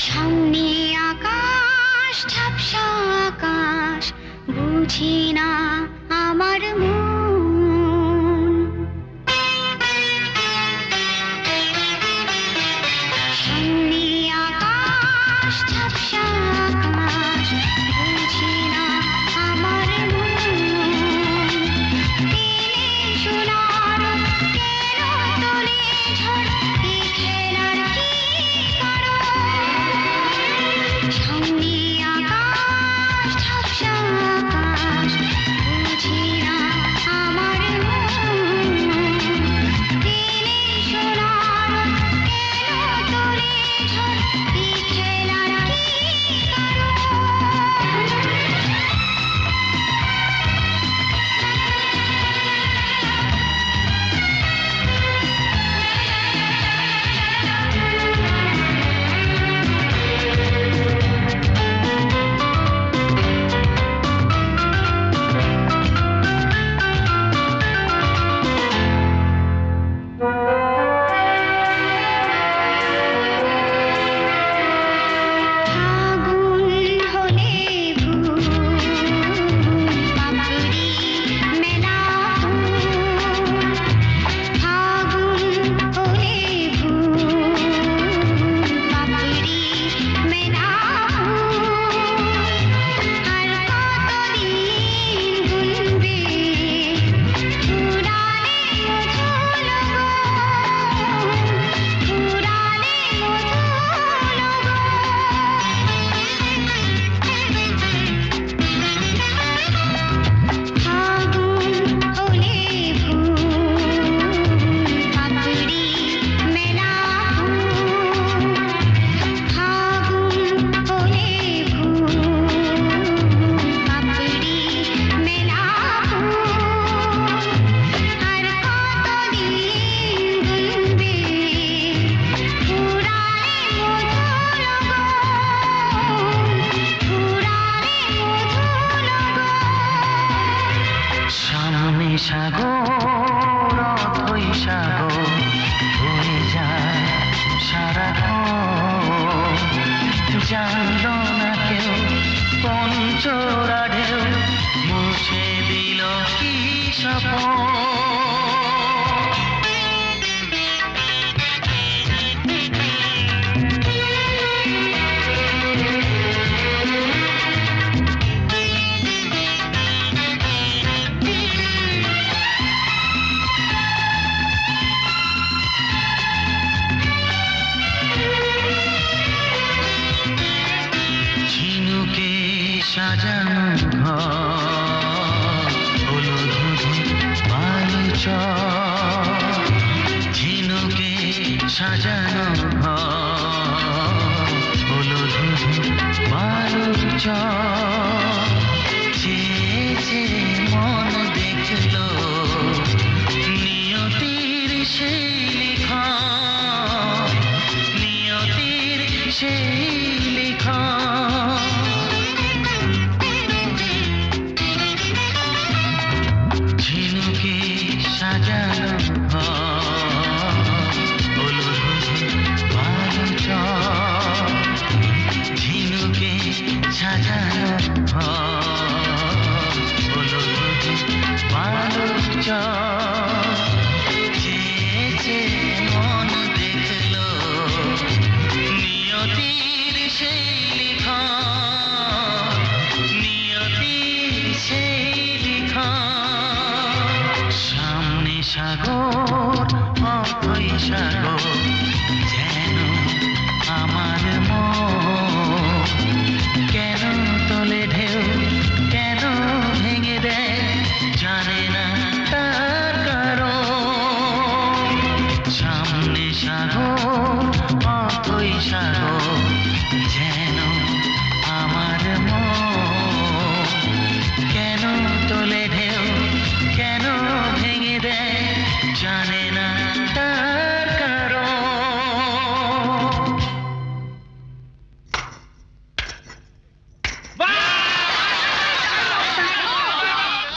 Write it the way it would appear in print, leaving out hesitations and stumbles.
সামনে আকাশ, ঝাপসা আকাশ, বুঝি না আমার মন। সামনে আকাশ, ঝাপসা আকাশ, বুঝি না আমার মন। দিনে সোনার কেন তোলে ঝড়, এই খেলার কি কারণ? সামনে আকাশ, ঝাপসা আকাশ, বুঝি না আমার মন। দিনে সোনার কেন তোলে ঝড়, এই খেলার কি কারণ? ফাগুন হলে ফুল পাপড়ি মেলা ফুল। ফাগুন হলে ফুল পাপড়ি মেলা ফুল। আর কতদিন গুনবে ফুরালে মধুর ফুরালে ফাগুন হলে ফুল পাপড়ি মেলা ফুল। ফাগুন হলে ফুল পাপড়ি মেলা ফুল। আর কতদিন গুনবে ফুরালে মধুর ফুরালে সামনে সাগর, অথই সাগর হয়ে যায় সারাক্ষণ। জানল না কেউ কোন চোরা ঢেউ মুছে দিল কি স্বপন। ঝিনুকে সাজানো ঘর হলো ধুধু বালুচর। ঝিনুকে সাজানো ঘর হলো ধুধু বালুচর। চেয়ে চেয়ে মন দেখলো নিয়তির সেই লিখন, নিয়তির সেই লিখন। ঝিনুকে সাজানো ঘর হলো ধুধু বালুচর। ঝিনুকে সাজানো ঘর হলো ধুধু বালুচর। চেয়ে চেয়ে মন দেখলো নিয়তির সেই লিখন, নিয়তির সেই লিখন। সামনে সাগর, অথই সাগর